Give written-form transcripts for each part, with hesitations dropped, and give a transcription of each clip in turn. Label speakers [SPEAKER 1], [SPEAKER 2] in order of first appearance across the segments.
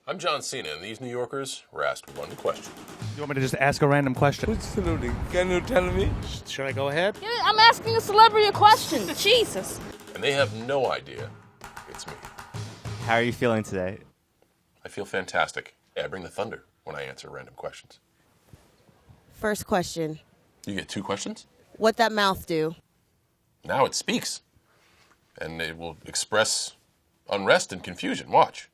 [SPEAKER 1] I'm John Cena, and these New Yorkers were asked one question.
[SPEAKER 2] You want me to just ask a random question?
[SPEAKER 3] Absolutely. Can you tell me?
[SPEAKER 2] Should I go ahead?
[SPEAKER 4] Yeah, I'm asking a celebrity a question. Jesus.
[SPEAKER 1] And they have no idea it's me.
[SPEAKER 5] How are you feeling today?
[SPEAKER 1] I feel fantastic. I bring the thunder when I answer random questions.
[SPEAKER 6] First question.
[SPEAKER 1] You get 2 questions?
[SPEAKER 6] What that mouth do?
[SPEAKER 1] Now it speaks. And it will express unrest and confusion. Watch.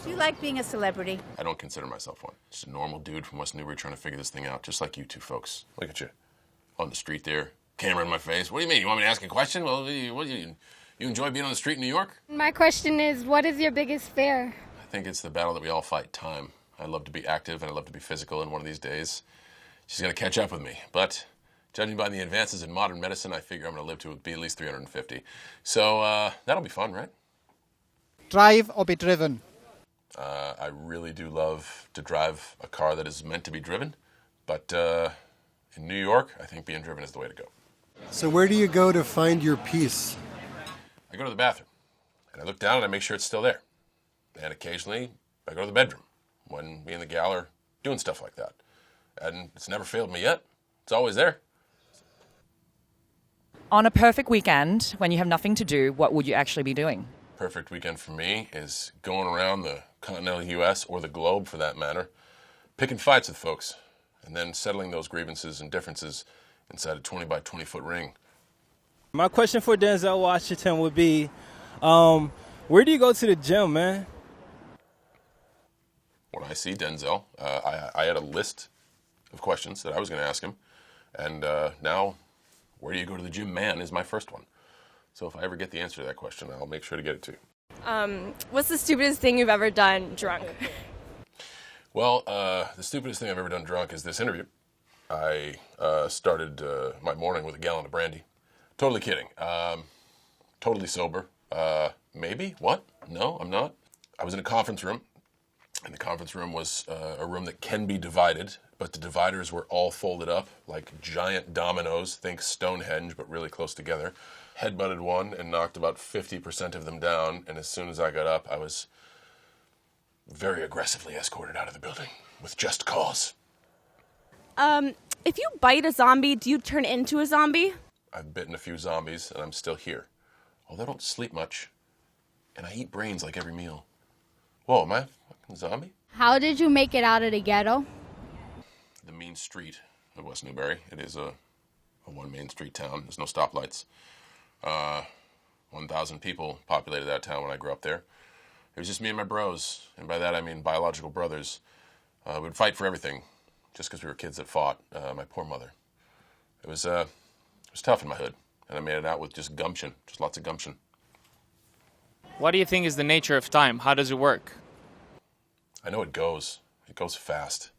[SPEAKER 7] Do you like being a celebrity?
[SPEAKER 1] I don't consider myself one. Just a normal dude from West Newbury trying to figure this thing out, just like you two folks. Look at you. On the street there, camera in my face. What do you mean? You want me to ask a question? Well, you enjoy being on the street in New York?
[SPEAKER 8] My question is, what is your biggest fear?
[SPEAKER 1] I think it's the battle that we all fight, time. I love to be active and I love to be physical, and one of these days, she's going to catch up with me. But judging by the advances in modern medicine, I figure I'm going to live to be at least 350. So that'll be fun, right?
[SPEAKER 9] Drive or be driven?
[SPEAKER 1] I really do love to drive a car that is meant to be driven, but in New York, I think being driven is the way to go.
[SPEAKER 10] So where do you go to find your peace?
[SPEAKER 1] I go to the bathroom, and I look down and I make sure it's still there. And occasionally, I go to the bedroom when me and the gal are doing stuff like that. And it's never failed me yet. It's always there.
[SPEAKER 11] On a perfect weekend, when you have nothing to do, what would you actually be doing?
[SPEAKER 1] Perfect weekend for me is going around the continental U.S., or the globe for that matter, picking fights with folks, and then settling those grievances and differences inside a 20 by 20 foot ring.
[SPEAKER 3] My question for Denzel Washington would be, where do you go to the gym, man?
[SPEAKER 1] When I see Denzel, I had a list of questions that I was going to ask him, and now, where do you go to the gym, man, is my first one. So if I ever get the answer to that question, I'll make sure to get it to you.
[SPEAKER 4] What's the stupidest thing you've ever done drunk?
[SPEAKER 1] Well, the stupidest thing I've ever done drunk is this interview. I started my morning with a gallon of brandy. Totally kidding. Totally sober. Maybe? What? No, I'm not. I was in a conference room, and the conference room was a room that can be divided, but the dividers were all folded up like giant dominoes. Think Stonehenge, but really close together. Headbutted one and knocked about 50% of them down, and as soon as I got up, I was very aggressively escorted out of the building with just cause.
[SPEAKER 4] If you bite a zombie, do you turn into a zombie?
[SPEAKER 1] I've bitten a few zombies, and I'm still here. Although I don't sleep much, and I eat brains like every meal. Whoa, am I a fucking zombie?
[SPEAKER 8] How did you make it out of the ghetto?
[SPEAKER 1] The mean street of West Newbury. It is a one main street town. There's no stoplights. 1,000 people populated that town when I grew up there. It was just me and my bros, and by that I mean biological brothers. We'd fight for everything, just because we were kids that fought. My poor mother. It was tough in my hood, and I made it out with just gumption, just lots of gumption.
[SPEAKER 12] What do you think is the nature of time? How does it work?
[SPEAKER 1] I know it goes. It goes fast,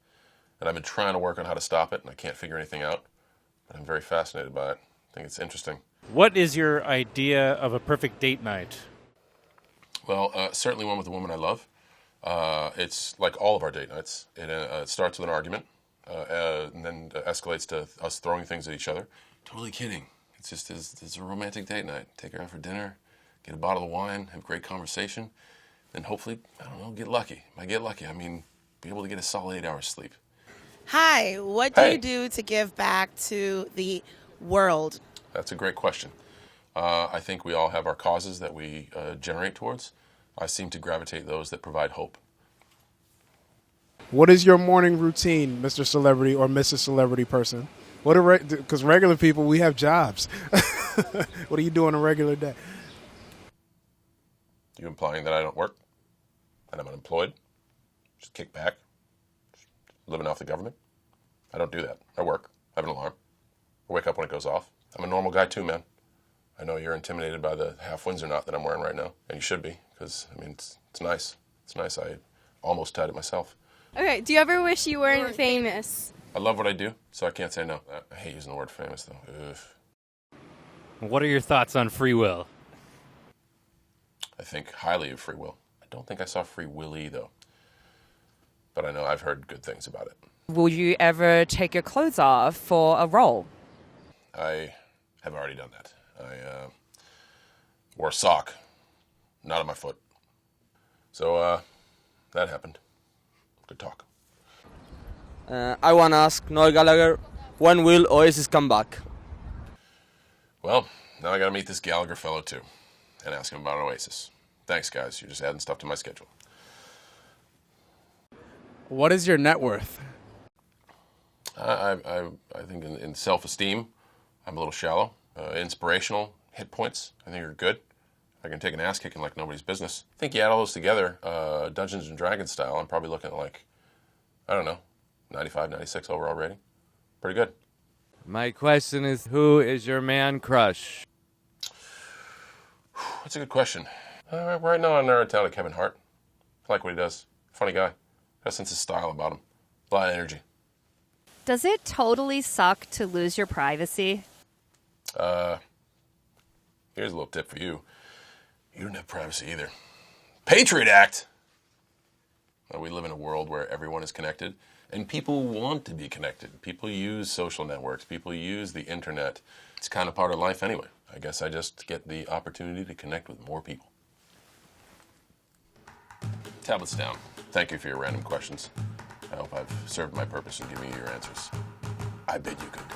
[SPEAKER 1] and I've been trying to work on how to stop it, and I can't figure anything out. But I'm very fascinated by it. I think it's interesting.
[SPEAKER 2] What is your idea of a perfect date night?
[SPEAKER 1] Well, certainly one with a woman I love. It's like all of our date nights. It starts with an argument, and then escalates to us throwing things at each other. Totally kidding. It's a romantic date night. Take her out for dinner, get a bottle of wine, have great conversation, then hopefully, I don't know, get lucky. By get lucky, I mean be able to get a solid 8 hours sleep.
[SPEAKER 6] Hi, what do you do to give back to the world?
[SPEAKER 1] That's a great question. I think we all have our causes that we generate towards. I seem to gravitate those that provide hope.
[SPEAKER 9] What is your morning routine, Mr. Celebrity or Mrs. Celebrity person? Because regular people, we have jobs. What do you do on a regular day?
[SPEAKER 1] You implying that I don't work? That I'm unemployed? Just kick back? Just living off the government? I don't do that. I work. I have an alarm. I wake up when it goes off. I'm a normal guy too, man. I know you're intimidated by the half Windsor knot that I'm wearing right now, and you should be, because, I mean, it's nice. It's nice. I almost tied it myself.
[SPEAKER 4] Okay, do you ever wish you weren't famous?
[SPEAKER 1] I love what I do, so I can't say no. I hate using the word famous, though. Ugh.
[SPEAKER 2] What are your thoughts on free will?
[SPEAKER 1] I think highly of free will. I don't think I saw Free Willy, though. But I know I've heard good things about it.
[SPEAKER 11] Will you ever take your clothes off for a role?
[SPEAKER 1] I have already done that. I wore a sock, not on my foot. So that happened. Good talk.
[SPEAKER 13] I want to ask Noel Gallagher, when will Oasis come back?
[SPEAKER 1] Well, now I got to meet this Gallagher fellow too, and ask him about Oasis. Thanks, guys. You're just adding stuff to my schedule.
[SPEAKER 9] What is your net worth?
[SPEAKER 1] I think in self-esteem, I'm a little shallow. Inspirational hit points, I think are good. I can take an ass kicking like nobody's business. I think you add all those together, Dungeons and Dragons style, I'm probably looking at like, I don't know, 95, 96 overall rating. Pretty good.
[SPEAKER 14] My question is, who is your man crush?
[SPEAKER 1] That's a good question. Right now I narrowed it down to Kevin Hart. I like what he does. Funny guy. Got a sense of style about him. A lot of energy.
[SPEAKER 15] Does it totally suck to lose your privacy?
[SPEAKER 1] Here's a little tip for you. You don't have privacy either. Patriot Act! We live in a world where everyone is connected, and people want to be connected. People use social networks. People use the internet. It's kind of part of life anyway. I guess I just get the opportunity to connect with more people. Tablets down. Thank you for your random questions. I hope I've served my purpose in giving you your answers. I bid you good day.